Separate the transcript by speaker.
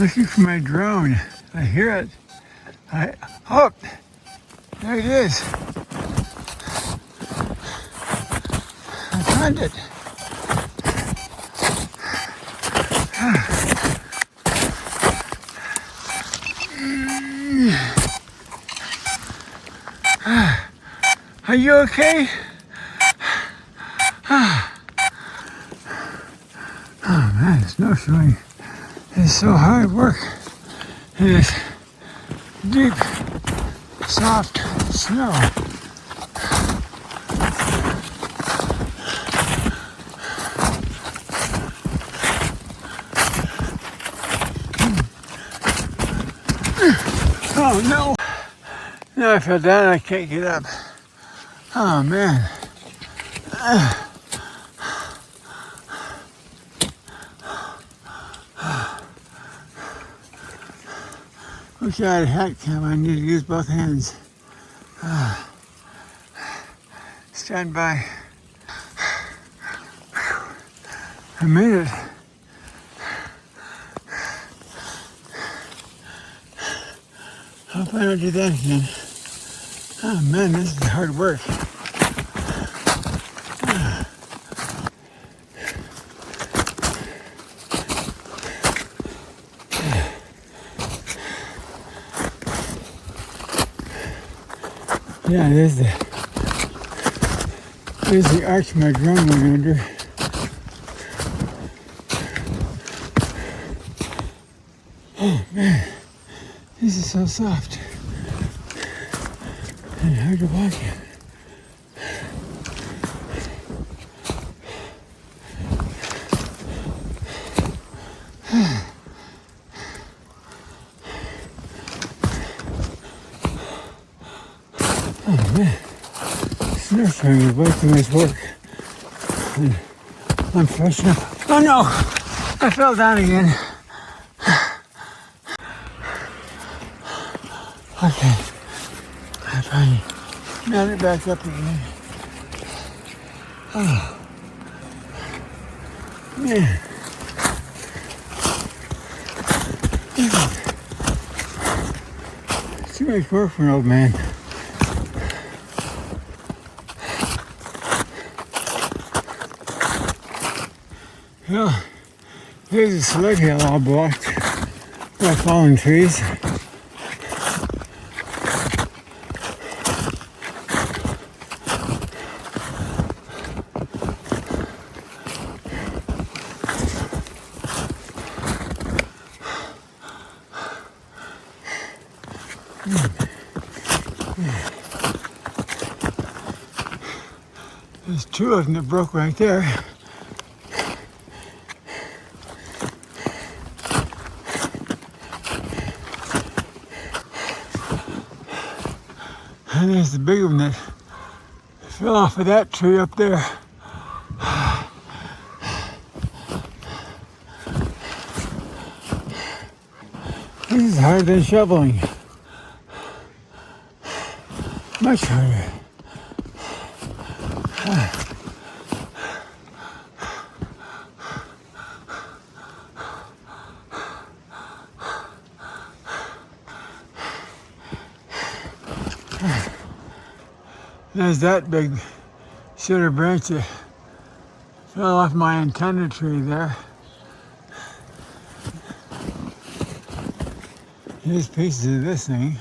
Speaker 1: looking for my drone. I hear it. Oh, there it is. I found it. Are you okay? Oh man, snowshoeing is so hard work. It is deep, soft snow. Oh no! Now I fell down and I can't get up. Oh man. Wish I had a hat cam. I need to use both hands. Stand by. I made it. Hope I don't do that again. Oh man, this is hard work. Yeah, there's the arch my drone went under. Oh man, this is so soft and hard to walk in. Oh man, snowshoeing is way too much work. And I'm fresh enough. Oh no, I fell down again. Okay, I finally got it back up again. Oh, man. Too much work for an old man. Well, here's a sled hill all blocked by fallen trees. There's two of them that broke right there. And there's the big one that fell off of that tree up there. This is harder than shoveling. Much harder. There's that big cedar branch that fell off my antenna tree there. Here's pieces of this thing.